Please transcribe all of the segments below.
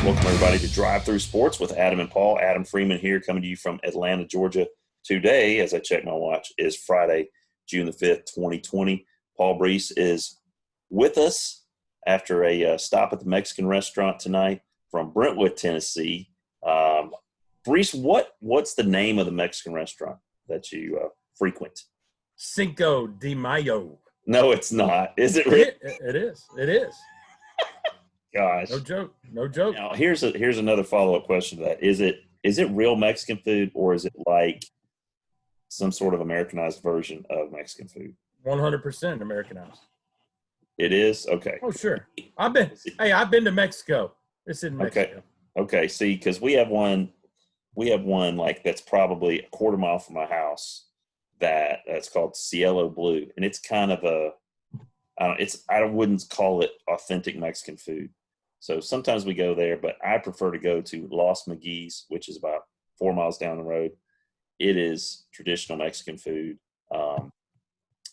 Welcome, everybody, to Drive Through Sports with Adam and Paul. Adam Freeman here, coming to you from Atlanta, Georgia. Today, as I check my watch, is Friday, June the 5th, 2020. Paul Brees is with us after a stop at the Mexican restaurant tonight from Brentwood, Tennessee. Brees, what's the name of the Mexican restaurant that you frequent? Cinco de Mayo. No, it's not. Is it really? It is. It is. Gosh. No joke. Now, here's another follow-up question to that. Is it real Mexican food, or is it like some sort of Americanized version of Mexican food? 100% Americanized. It is? Okay. Oh, sure. I've been to Mexico. It's in Mexico. Okay. See, because we have one like that's probably a quarter mile from my house that's called Cielo Blue, and it's kind of I wouldn't call it authentic Mexican food. So sometimes we go there, but I prefer to go to Los Maguey's, which is about 4 miles down the road. It is traditional Mexican food, and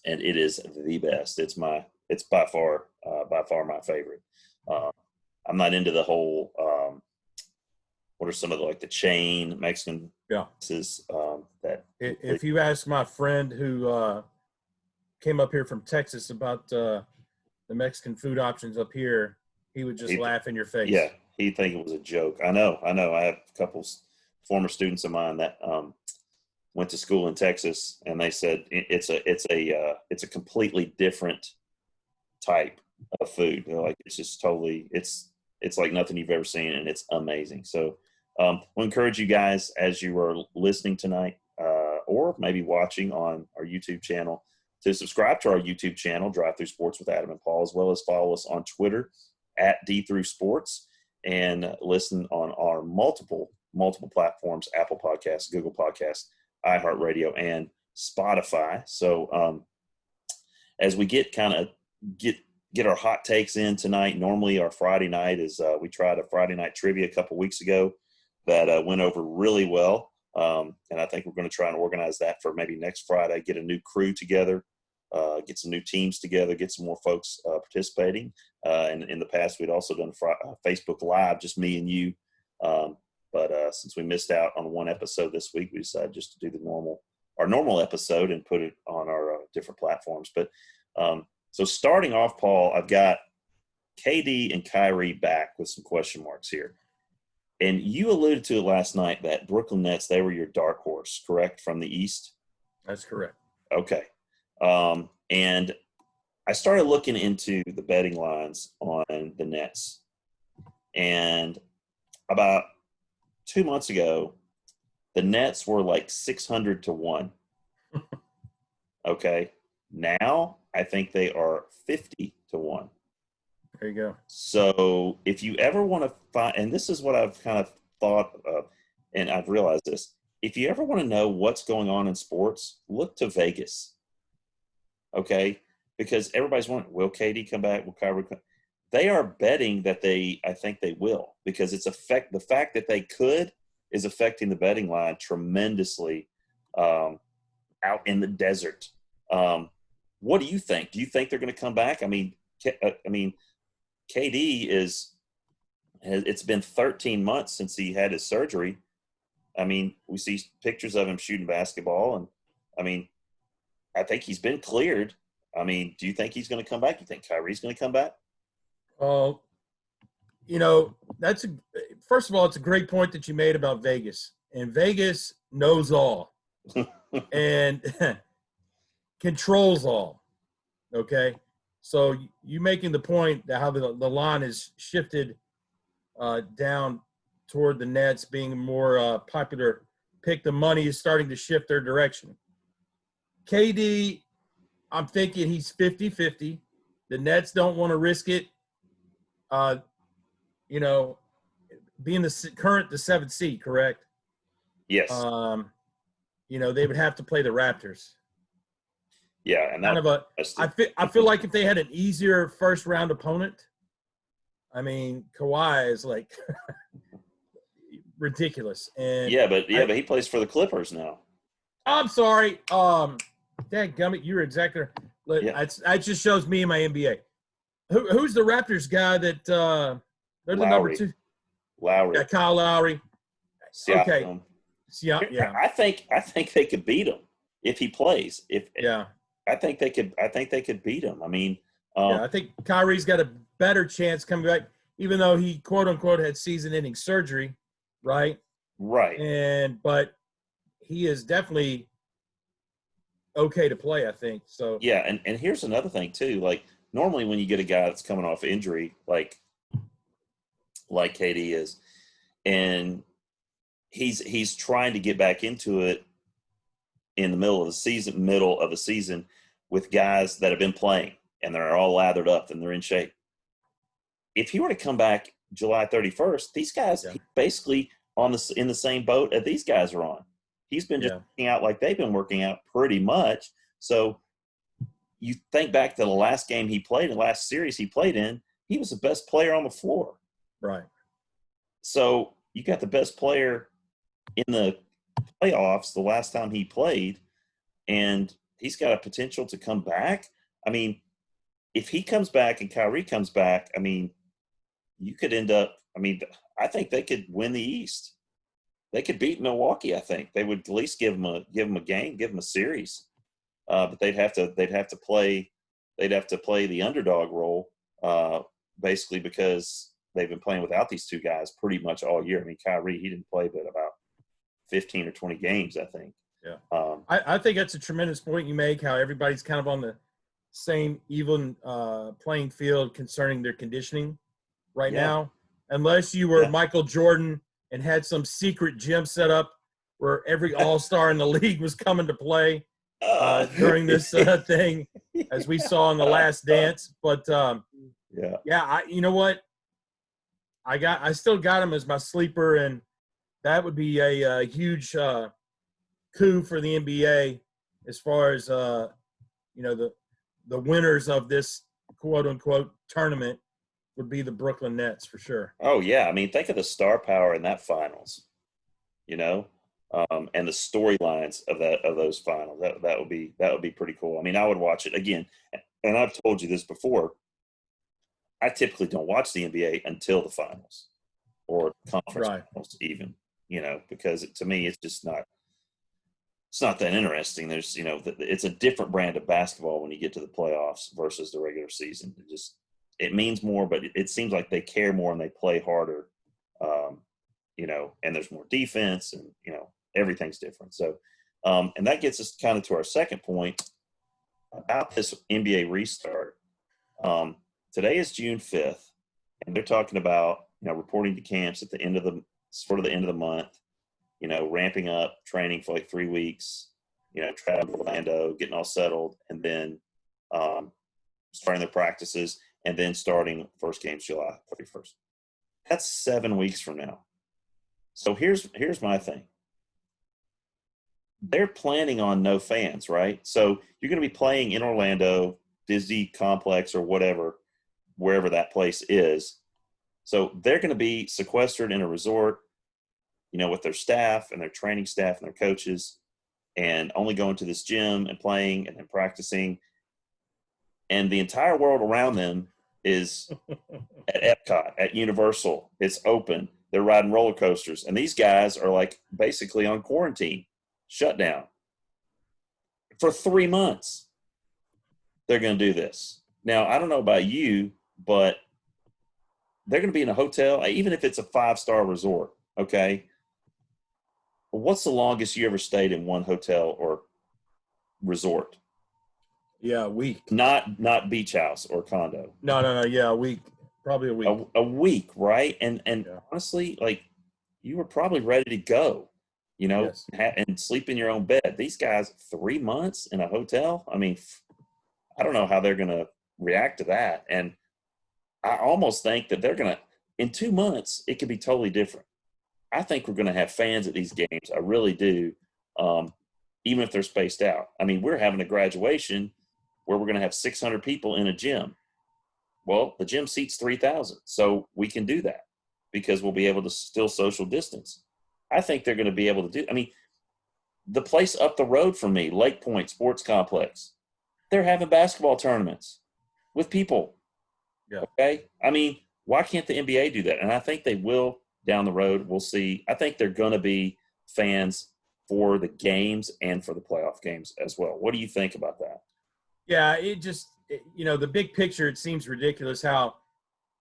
it is the best. It's by far my favorite. I'm not into the whole. What are some of the chain Mexican? Yeah. That if you ask my friend who came up here from Texas about the Mexican food options up here, he would just laugh in your face. Yeah, he'd think it was a joke. I know. I have a couple former students of mine that went to school in Texas, and they said it's a completely different type of food. They're like, it's just totally it's like nothing you've ever seen, and it's amazing. So we'll encourage you guys, as you are listening tonight or maybe watching on our YouTube channel, to subscribe to our YouTube channel, Drive Through Sports with Adam and Paul, as well as follow us on Twitter at @DThroughSports, and listen on our multiple platforms: Apple Podcasts, Google Podcasts, iHeartRadio, and Spotify. So as we get our hot takes in tonight, normally our Friday night is we tried a Friday night trivia a couple weeks ago that went over really well. And I think we're going to try and organize that for maybe next Friday, get a new crew together, get some new teams together, get some more folks participating. And in the past, we'd also done Facebook Live, just me and you. But since we missed out on one episode this week, we decided just to do our normal episode and put it on our different platforms. But so starting off, Paul, I've got KD and Kyrie back with some question marks here. And you alluded to it last night that Brooklyn Nets, they were your dark horse, correct, from the East? That's correct. Okay. And I started looking into the betting lines on the Nets. And about 2 months ago, the Nets were like 600 to 1. Okay. Now I think they are 50 to 1. There you go. So if you ever want to find, and this is what I've kind of thought of, and I've realized this, if you ever want to know what's going on in sports, look to Vegas. Okay? Because everybody's wondering, will KD come back? Will Kyrie come? They are betting that I think they will, because the fact that they could is affecting the betting line tremendously out in the desert. What do you think? Do you think they're going to come back? I mean, KD it's been 13 months since he had his surgery. I mean, we see pictures of him shooting basketball, and I mean, I think he's been cleared. I mean, do you think he's going to come back? You think Kyrie's going to come back? Well, first of all, it's a great point that you made about Vegas. And Vegas knows all and controls all. Okay? So you making the point that how the line is shifted down toward the Nets being a more popular pick, the money is starting to shift their direction. KD, I'm thinking he's 50-50. The Nets don't want to risk it. Being the 7th seed, correct? Yes. They would have to play the Raptors. Yeah, and I feel like if they had an easier first round opponent, I mean, Kawhi is like ridiculous. And but he plays for the Clippers now. I'm sorry. Dadgummit, you're exactly right. Yeah. That just shows me and my NBA. Who's the Raptors guy that they're the number 2? Lowry, Yeah, Kyle Lowry. Siakam. Okay. Yeah. I think they could beat him if he plays. Yeah. I think they could beat him. I mean, Yeah, I think Kyrie's got a better chance coming back, even though he quote unquote had season-ending surgery, right? right. But he is definitely okay to play, I think. So Yeah, and here's another thing too. Like normally when you get a guy that's coming off injury, like KD is, and he's trying to get back into it in the middle of the season with guys that have been playing and they're all lathered up and they're in shape. If he were to come back July 31st, these guys yeah, he's basically in the same boat that these guys are on. He's been just yeah, working out like they've been working out pretty much. So you think back to the last game he played, the last series he played in, he was the best player on the floor. right. So you got the best player in the playoffs the last time he played, and he's got a potential to come back. I mean, if he comes back and Kyrie comes back, I mean, you could end up. I mean, I think they could win the East. They could beat Milwaukee. I think they would at least give them a game, give them a series. But they'd have to play the underdog role, basically because they've been playing without these two guys pretty much all year. I mean, Kyrie, he didn't play but about 15 or 20 games, I think. Yeah. I think that's a tremendous point you make, how everybody's kind of on the same even playing field concerning their conditioning right Yeah. now. Unless you were Yeah. Michael Jordan and had some secret gym set up where every all-star in the league was coming to play during this thing, as we saw in The Last Dance. But, you know what? I still got him as my sleeper, and that would be a huge coup for the NBA as far as the winners of this quote unquote tournament would be the Brooklyn Nets for sure. Oh yeah, I mean, think of the star power in that finals, you know, and the storylines of those finals. That would be pretty cool. I mean, I would watch it again, and I've told you this before. I typically don't watch the NBA until the finals or conference Right. finals, even, because to me it's just not. It's not that interesting. There's, it's a different brand of basketball when you get to the playoffs versus the regular season. It means more, but it seems like they care more and they play harder, and there's more defense and, everything's different. So, and that gets us kind of to our second point about this NBA restart. Today is June 5th, and they're talking about, reporting to camps at the end of the end of the month, ramping up training for like 3 weeks, traveling to Orlando, getting all settled, and then starting their practices, and then starting first games July 31st. That's 7 weeks from now. So here's my thing. They're planning on no fans, right? So you're going to be playing in Orlando, Disney Complex, or whatever, wherever that place is. So they're going to be sequestered in a resort, with their staff and their training staff and their coaches, and only going to this gym and playing and then practicing. And the entire world around them is at Epcot, at Universal. It's open. They're riding roller coasters. And these guys are like basically on quarantine, shut down. For 3 months, they're going to do this. Now, I don't know about you, but they're going to be in a hotel, even if it's a 5-star resort, okay? What's the longest you ever stayed in one hotel or resort? Yeah, a week. Not beach house or condo. No. Yeah, a week. Probably a week. A week, right? And Yeah. honestly, like, you were probably ready to go, Yes. and sleep in your own bed. These guys, 3 months in a hotel. I mean, I don't know how they're going to react to that. And I almost think that they're going to, in 2 months, it could be totally different. I think we're going to have fans at these games. I really do, even if they're spaced out. I mean, we're having a graduation where we're going to have 600 people in a gym. Well, the gym seats 3,000, so we can do that because we'll be able to still social distance. I think they're going to be able to do – I mean, the place up the road from me, Lake Point Sports Complex, they're having basketball tournaments with people. Yeah. Okay? I mean, why can't the NBA do that? And I think they will down the road, we'll see. I think they're going to be fans for the games and for the playoff games as well. What do you think about that? Yeah, the big picture, it seems ridiculous how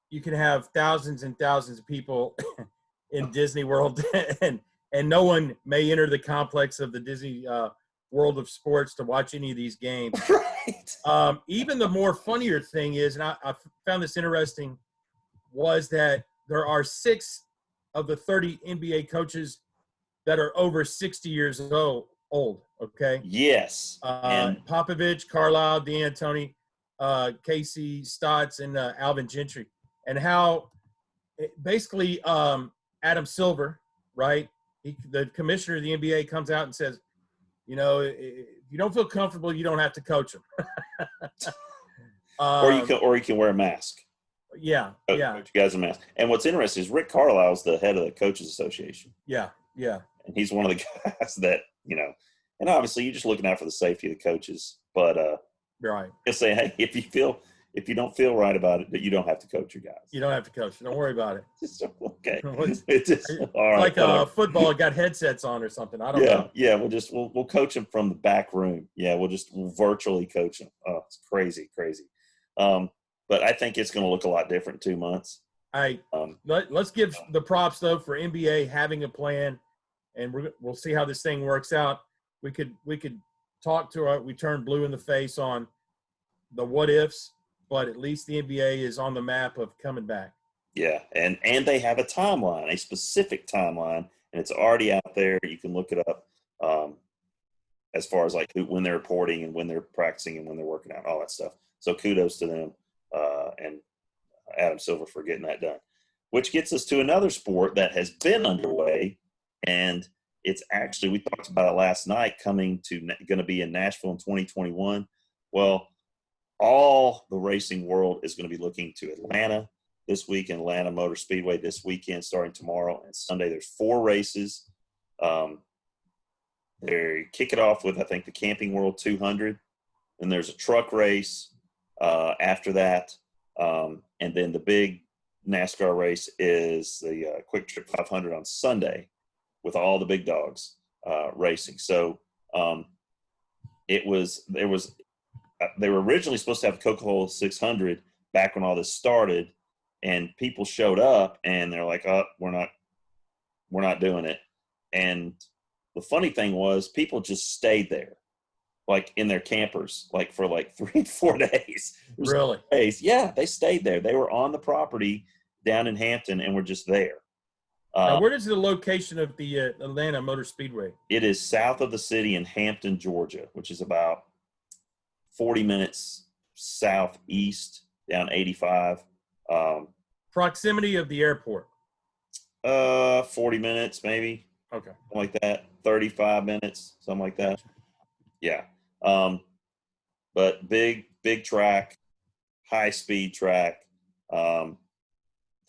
you can have thousands and thousands of people in Disney World and no one may enter the complex of the Disney World of Sports to watch any of these games. Right. Even the more funnier thing is, and I found this interesting, was that there are 6 of the 30 NBA coaches that are over 60 years old. Okay. Yes. And Popovich, Carlisle, D'Antoni, Casey Stotts, and Alvin Gentry, and how basically Adam Silver, right? The commissioner of the NBA comes out and says, if you don't feel comfortable, you don't have to coach them. or you can wear a mask. Yeah. Coach you guys a mask. And what's interesting is Rick Carlisle is the head of the Coaches Association. Yeah. And he's one of the guys that, and obviously you're just looking out for the safety of the coaches. But right. He'll say, hey, if you don't feel right about it, that you don't have to coach your guys. You don't have to coach. Don't worry about it. Okay. It's all right, like football got headsets on or something. I don't know. Yeah. We'll coach them from the back room. Yeah. We'll virtually coach them. Oh, it's crazy. But I think it's going to look a lot different in 2 months. Let's give the props though for NBA having a plan, and we'll see how this thing works out. We could talk we turn blue in the face on the what ifs, but at least the NBA is on the map of coming back. Yeah, and they have a timeline, a specific timeline, and it's already out there. You can look it up as far as like when they're reporting and when they're practicing and when they're working out, all that stuff. So kudos to them and Adam Silver for getting that done. Which gets us to another sport that has been underway, and it's actually, we talked about it last night, going to be in Nashville in 2021. Well, all the racing world is going to be looking to Atlanta this week, and Atlanta Motor Speedway this weekend, starting tomorrow and Sunday. There's 4 races. They kick it off with, I think, the Camping World 200. Then there's a truck race after that. And then the big NASCAR race is the Quick Trip 500 on Sunday with all the big dogs racing. So they were originally supposed to have Coca-Cola 600 back when all this started, and people showed up and they're like, oh, we're not doing it. And the funny thing was, people just stayed there, like in their campers, like for like 3 to 4 days. Really? Days. Yeah, they stayed there. They were on the property down in Hampton and were just there. Now, where is the location of the Atlanta Motor Speedway? It is south of the city in Hampton, Georgia, which is about 40 minutes southeast down 85. Proximity of the airport? 40 minutes maybe. Okay. Something like that. 35 minutes, something like that. Yeah. But big track, high-speed track. I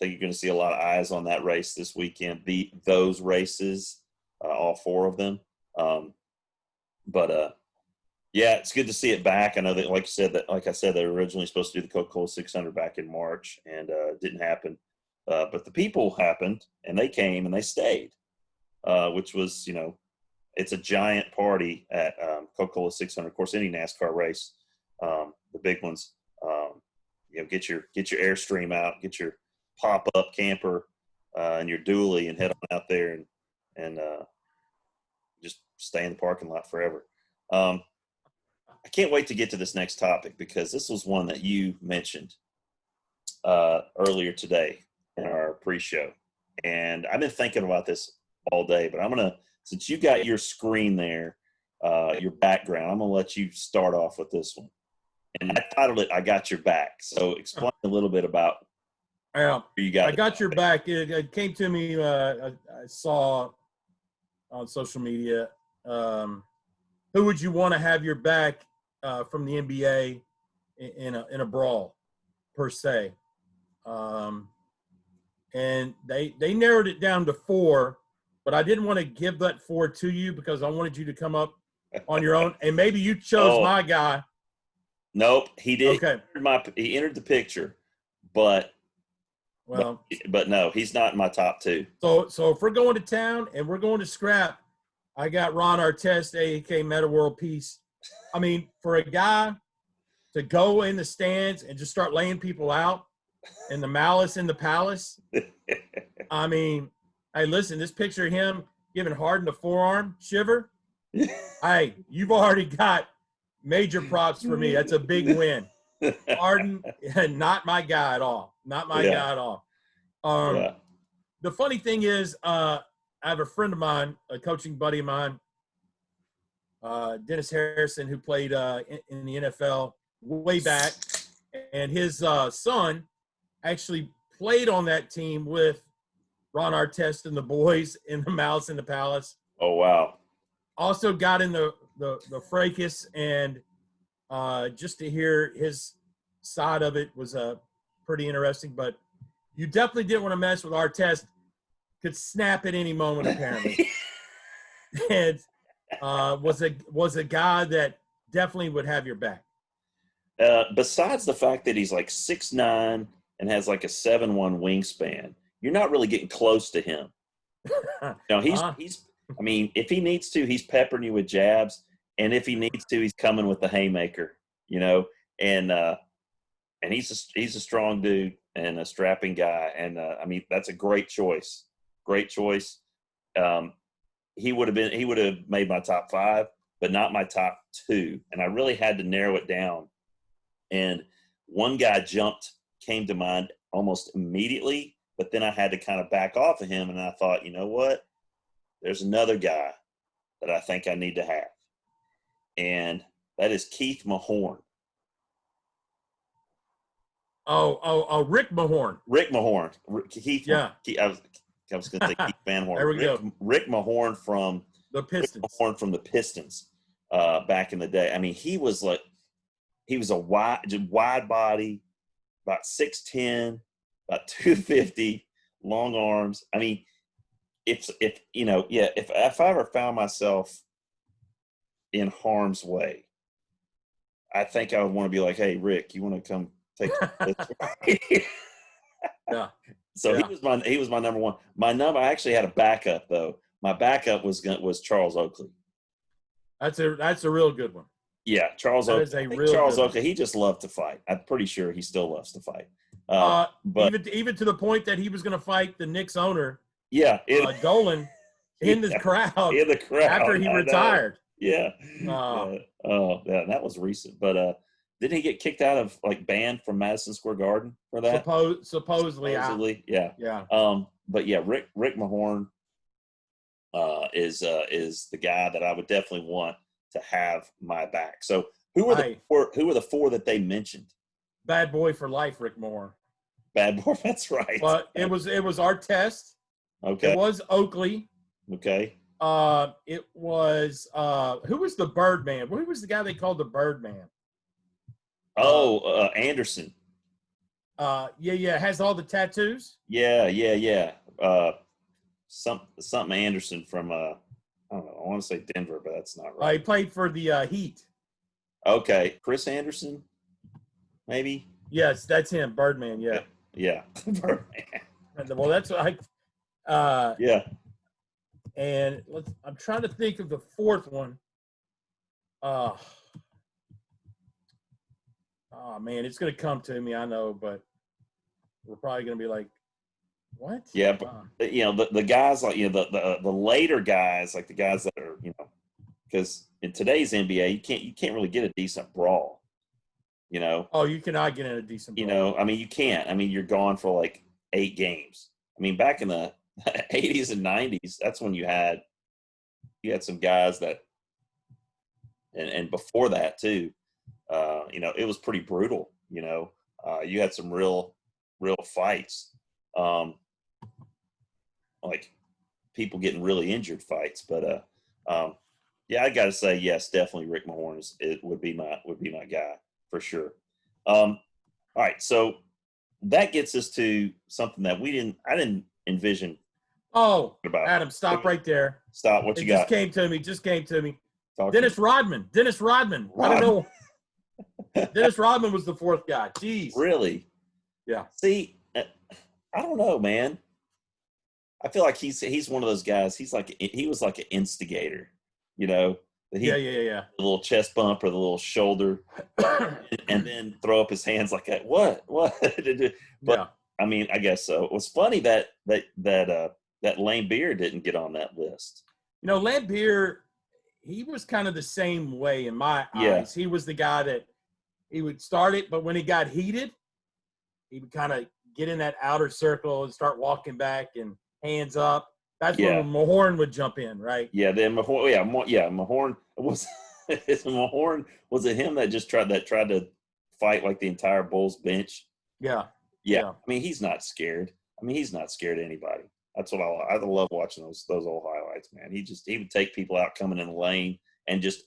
think you're going to see a lot of eyes on that race this weekend. Those races, all 4 of them. Yeah, it's good to see it back. I know that, like I said, they were originally supposed to do the Coca-Cola 600 back in March, and it didn't happen. But the people happened, and they came and they stayed, which was, it's a giant party at Coca-Cola 600. Of course, any NASCAR race, the big ones, get your Airstream out, get your pop-up camper and your dually, and head on out there and just stay in the parking lot forever. I can't wait to get to this next topic, because this was one that you mentioned earlier today in our pre-show. And I've been thinking about this all day, but since you got your screen there, your background, I'm going to let you start off with this one. And I titled it, I Got Your Back. So explain a little bit about you got. I got your back. It came to me, I saw on social media, who would you want to have your back from the NBA in a brawl, per se? And they narrowed it down to 4, but I didn't want to give that 4 to you because I wanted you to come up on your own, and maybe you chose my guy. Nope, he did. Okay, he entered the picture, but Well, but no, he's not in my top two. so if we're going to town and we're going to scrap, I got Ron Artest, aka Meta World Peace. I mean, for a guy to go in the stands and just start laying people out in the malice in the palace. I mean, hey, listen, this picture of him giving Harden the forearm shiver. Hey, you've already got major props for me. That's a big win. Harden, not my guy at all. Not my guy at all. The funny thing is, I have a friend of mine, a coaching buddy of mine, Dennis Harrison, who played in the NFL way back, and his son actually played on that team with Ron Artest and the boys in the Malice in the Palace. Oh, wow. Also got in the fracas, and just to hear his side of it was pretty interesting. But you definitely didn't want to mess with Artest. Could snap at any moment, apparently. And was a guy that definitely would have your back. Besides the fact that he's like 6'9" and has like a 7'1" wingspan, you're not really getting close to him. No, he's. I mean, if he needs to, he's peppering you with jabs, and if he needs to, he's coming with the haymaker. You know, and he's a strong dude and a strapping guy, and I mean that's a great choice. Great choice. He would have made my top 5, but not my top 2, and I really had to narrow it down. And one guy came to mind almost immediately, but then I had to kind of back off of him, and I thought, you know what? There's another guy that I think I need to have, and that is Keith Mahorn. Oh, Rick Mahorn. Rick Mahorn. Keith. Yeah. I was going to say Keith Van Horn. There we go. Rick Mahorn from the Pistons. Rick Mahorn from the Pistons back in the day. I mean, he was a wide body, about 6'10", about 250, long arms. I mean, if I ever found myself in harm's way, I think I would want to be like, hey, Rick, you want to come take this? Yeah. So he was my number one. I actually had a backup though. My backup was Charles Oakley. That's a real good one. Yeah, Charles Oakley. Is a real Charles good Oakley. He just loved to fight. I'm pretty sure he still loves to fight. But even to the point that he was going to fight the Knicks owner. Yeah, Dolan in the crowd. In the crowd after he retired. Yeah. Yeah, that was recent. But didn't he get kicked out of banned from Madison Square Garden for that? Supposedly, yeah. Yeah. But yeah, Rick Mahorn is the guy that I would definitely want to have my back. So who were the four that they mentioned? Bad boy for life, Rick Mahorn. Bad boy, that's right. But it was Artest. Okay. It was Oakley. Okay. It was who was the Birdman? Who was the guy they called the Birdman? Anderson. Yeah, has all the tattoos. Yeah. Something Anderson from I don't know. I want to say Denver, but that's not right. He played for the Heat. Okay, Chris Anderson, maybe. Yes, that's him, Birdman. Yeah. Birdman. Well, that's what I. Yeah. And I'm trying to think of the fourth one. Oh man, it's gonna come to me. I know, but we're probably gonna be like, what? Yeah, but the guys like the later guys, like the guys that are because in today's NBA you can't really get a decent brawl. Oh, you cannot get in a decent brawl. I mean you can't. I mean you're gone for like 8 games. I mean back in the 80s and 90s, that's when you had some guys that, and before that too, it was pretty brutal. You had some real fights, like people getting really injured fights. But yeah, I got to say yes, definitely Rick Mahorn would be my guy for sure. All right, so that gets us to something that I didn't envision. Oh, Adam, stop right there. Stop. What you got? Just came to me. Dennis Rodman. I don't know. Dennis Rodman was the fourth guy. Jeez. Really? Yeah. See, I don't know, man. I feel like he's one of those guys. He was like an instigator, you know. That he Yeah. the little chest bump or the little shoulder, and then throw up his hands like that. What? But Yeah. I mean, I guess so. It was funny that Lane Beer didn't get on that list. Lampier, he was kind of the same way in my Yeah, eyes. He was the guy that he would start it, but when he got heated, he would kind of get in that outer circle and start walking back and hands up. That's when yeah, Mahorn would jump in, right? yeah. Then Mahorn, Mahorn was Mahorn. Was it him that tried to fight like the entire Bulls bench? Yeah. Yeah, Yeah. I mean, he's not scared. I mean, he's not scared of anybody. That's what I love watching those old highlights, man. He would take people out coming in the lane and just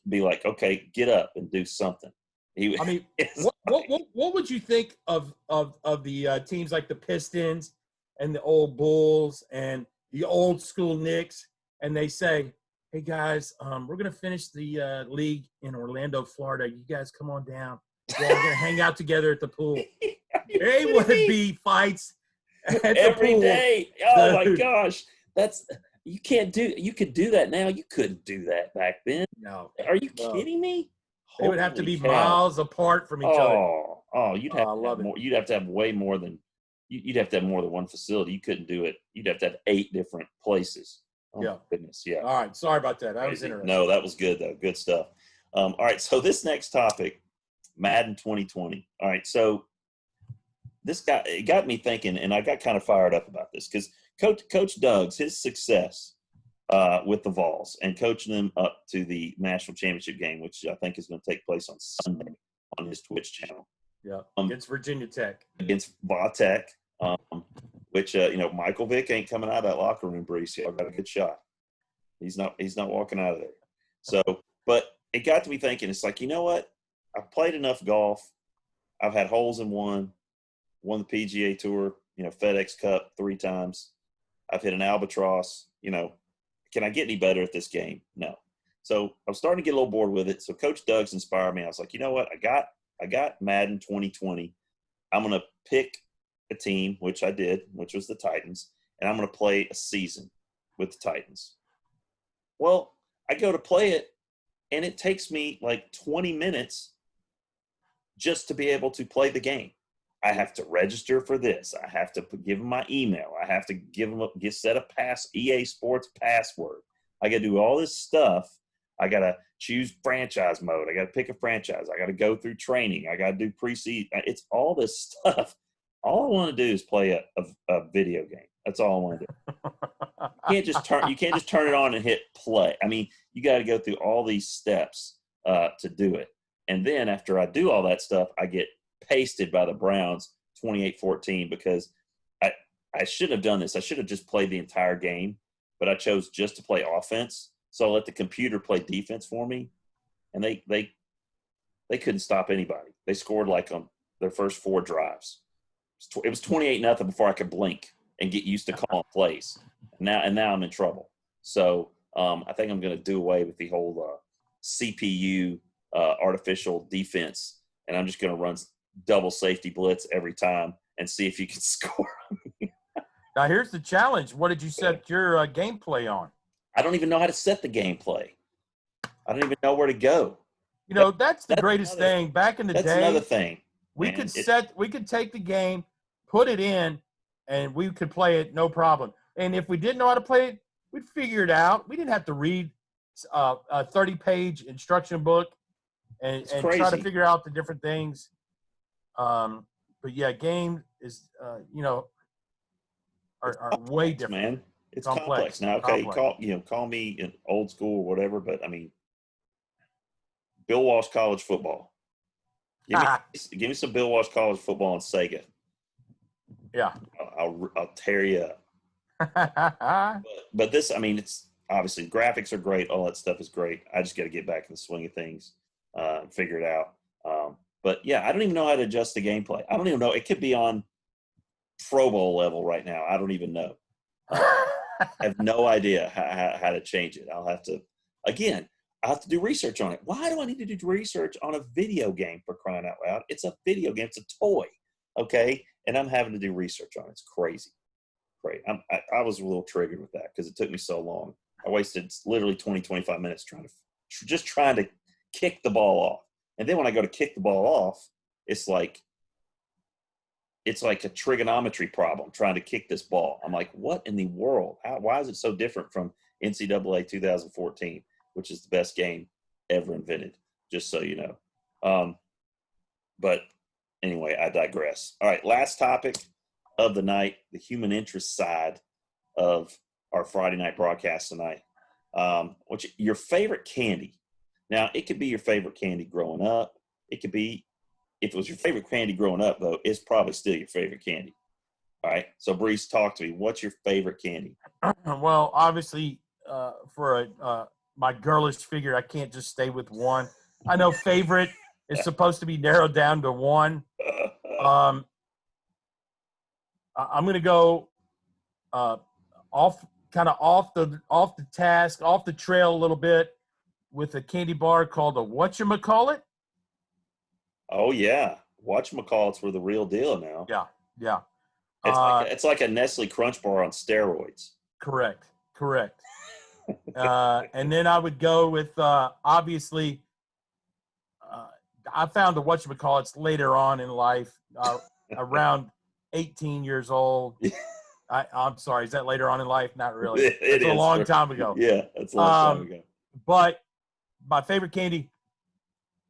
be like, okay, get up and do something. I mean, It's what would you think of the teams like the Pistons and the old Bulls and the old school Knicks, and they say, "Hey guys, we're gonna finish the league in Orlando, Florida. You guys come on down. We're all gonna hang out together at the pool." They would be fights at the every pool. day. Oh my Dude. gosh, you can't do. You could do that now. You couldn't do that back then. No, Are you no. kidding me? They would have to Holy be cow. miles apart from each other. You'd I have to love have it. more. You'd have to have way more than. You'd have to have more than one facility. You couldn't do it. You'd have to have 8 different places. Oh Yeah. my goodness, yeah. All right. Sorry about that. That was Crazy. interesting. No, that was good though. Good stuff. All right, so this next topic, Madden 2020. All right, so it got me thinking, and I got kind of fired up about this because Coach Doug's his success with the Vols and coaching them up to the national championship game, which I think is going to take place on Sunday on his Twitch channel. Yeah. Against Virginia Tech. Against Va Tech, which Michael Vick ain't coming out of that locker room, Brees. Y'all got a good shot. He's not walking out of there. So, but it got to me thinking, it's like, you know what? I've played enough golf. I've had holes in one, won the PGA Tour, FedEx Cup 3 times. I've hit an albatross. Can I get any better at this game? No. So I'm starting to get a little bored with it. So Coach Doug's inspired me. I was like, you know what? I got Madden 2020. I'm going to pick a team, which I did, which was the Titans, and I'm going to play a season with the Titans. Well, I go to play it, and it takes me like 20 minutes just to be able to play the game. I have to register for this. I have to give them my email. I have to set a EA Sports password. I got to do all this stuff. I got to choose franchise mode. I got to pick a franchise. I got to go through training. I got to do pre-season. It's all this stuff. All I want to do is play a video game. That's all I want to do. You can't just turn it on and hit play. I mean, you got to go through all these steps to do it. And then after I do all that stuff, I get pasted by the Browns 28-14 because I shouldn't have done this. I should have just played the entire game, but I chose just to play offense. So I let the computer play defense for me, and they couldn't stop anybody. They scored like on their first 4 drives. It was 28-0 before I could blink and get used to calling plays. Now I'm in trouble. So I think I'm going to do away with the whole CPU artificial defense, and I'm just going to run double safety blitz every time and see if you can score. Now, here's the challenge. What did you set your gameplay on? I don't even know how to set the gameplay. I don't even know where to go. That's the greatest thing. Back in the day, that's another thing. We could take the game, put it in, and we could play it no problem. And if we didn't know how to play it, we'd figure it out. We didn't have to read a 30-page instruction book and try to figure out the different things. But yeah, game is are way different, man. It's complex. Now, okay, call me an old school or whatever, but I mean, Bill Walsh College football. Give me some Bill Walsh College football on Sega. Yeah, I'll tear you up. but this, I mean, it's obviously graphics are great. All that stuff is great. I just got to get back in the swing of things and figure it out. But yeah, I don't even know how to adjust the gameplay. I don't even know. It could be on Pro Bowl level right now. I don't even know. I have no idea how to change it. I'll have to do research on it. Why do I need to do research on a video game, for crying out loud? It's a video game. It's a toy, okay? and I'm having to do research on it. It's crazy. Great. I was a little triggered with that because it took me so long. I wasted literally 20, 25 minutes trying to kick the ball off. And then when I go to kick the ball off, it's like a trigonometry problem trying to kick this ball. I'm like, what in the world? Why is it so different from NCAA 2014, which is the best game ever invented, just so you know. But anyway, I digress. All right, last topic of the night, the human interest side of our Friday night broadcast tonight. Which your favorite candy. Now, it could be your favorite candy growing up. It could be, if it was your favorite candy growing up, though, it's probably still your favorite candy. All right. So, Brees, talk to me. What's your favorite candy? Well, obviously, for my girlish figure, I can't just stay with one. I know favorite is supposed to be narrowed down to one. I'm going to go off the task, off the trail a little bit with a candy bar called a whatchamacallit. Oh yeah, whatchamacallits were the real deal now. Yeah. It's like a Nestle Crunch Bar on steroids. Correct. And then I would go with obviously. I found the whatchamacallits later on in life, around 18 years old. I'm sorry, is that later on in life? Not really. It's a long time ago. Yeah, that's a long time ago. But my favorite candy,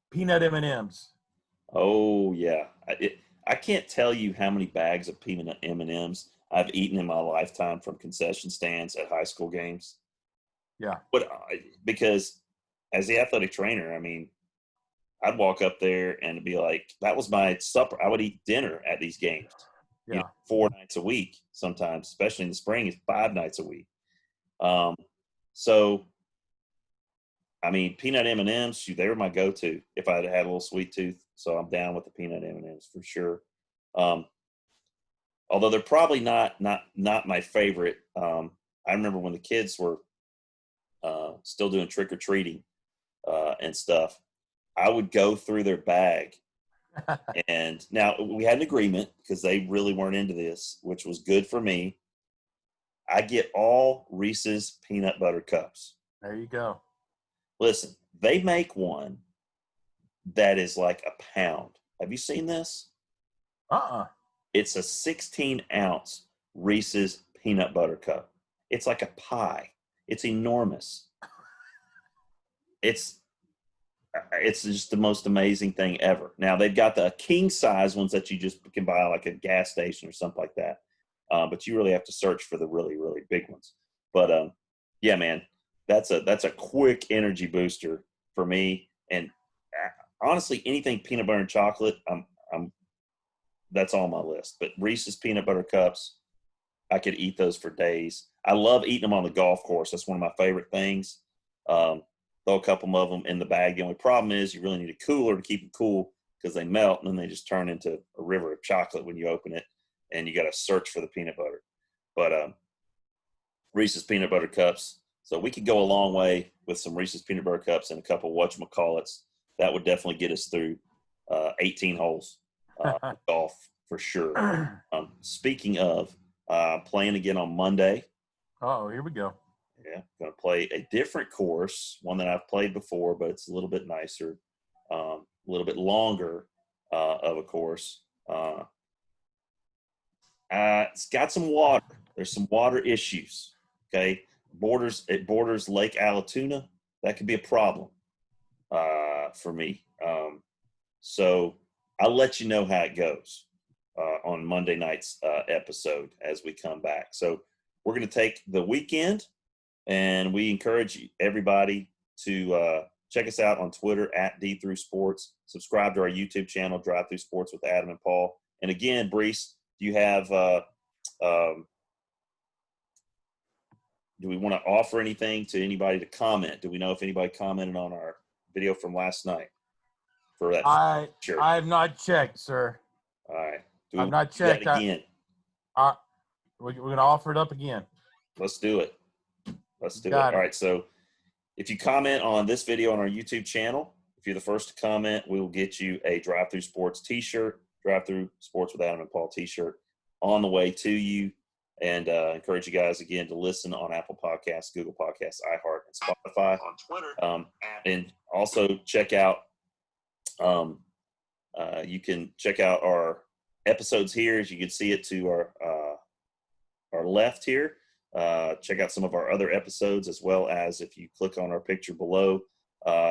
peanut M&Ms. Oh yeah, I can't tell you how many bags of peanut M&Ms I've eaten in my lifetime from concession stands at high school games. Yeah. But because as the athletic trainer, I mean, I'd walk up there and be like, that was my supper. I would eat dinner at these games. Yeah. 4 nights a week sometimes, especially in the spring, it's 5 nights a week. So, I mean, peanut M&Ms, they were my go-to if I had a little sweet tooth. So I'm down with the peanut M&Ms for sure. Although they're probably not my favorite. I remember when the kids were still doing trick-or-treating and stuff, I would go through their bag. And now we had an agreement because they really weren't into this, which was good for me. I get all Reese's peanut butter cups. There you go. Listen, they make one that is like a pound. Have you seen this? It's a 16-ounce Reese's peanut butter cup. It's like a pie. It's enormous. It's just the most amazing thing ever. Now, they've got the king-size ones that you just can buy like a gas station or something like that. But you really have to search for the really, really big ones. But, yeah, man, that's a quick energy booster for me. And honestly, anything peanut butter and chocolate, that's on my list. But Reese's peanut butter cups, I could eat those for days. I love eating them on the golf course. That's one of my favorite things. Throw a couple of them in the bag. The only problem is you really need a cooler to keep them cool because they melt and then they just turn into a river of chocolate when you open it, and you got to search for the peanut butter. But Reese's peanut butter cups. So we could go a long way with some Reese's peanut butter cups and a couple of whatchamacallits. That would definitely get us through 18 holes golf for sure. Speaking of, playing again on Monday. Oh, here we go. Yeah, going to play a different course, one that I've played before, but it's a little bit nicer, a little bit longer of a course. It's got some water. There's some water issues. Okay, it borders Lake Allatoona. That could be a problem for me. So I'll let you know how it goes on Monday night's episode as we come back. So we're going to take the weekend. And we encourage everybody to check us out on Twitter at D3Sports. Subscribe to our YouTube channel, Drive Through Sports with Adam and Paul. And again, Brees, do you have do we want to offer anything to anybody to comment? Do we know if anybody commented on our video from last night for that? I have not checked, sir. All right. I've not checked. That again. We're going to offer it up again. Let's do it. Let's do it. Got it. All right. So if you comment on this video on our YouTube channel, if you're the first to comment, we will get you a Drive Through Sports t-shirt, Drive Through Sports with Adam and Paul t-shirt on the way to you. And encourage you guys again to listen on Apple Podcasts, Google Podcasts, iHeart, and Spotify. On Twitter. And also check out, you can check out our episodes here, as you can see it to our left here. Check out some of our other episodes, as well as if you click on our picture below,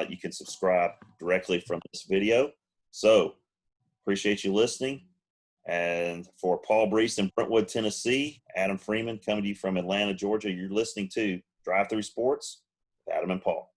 you can subscribe directly from this video. So appreciate you listening. And for Paul Brees in Brentwood, Tennessee, Adam Freeman coming to you from Atlanta, Georgia, you're listening to Drive Through Sports with Adam and Paul.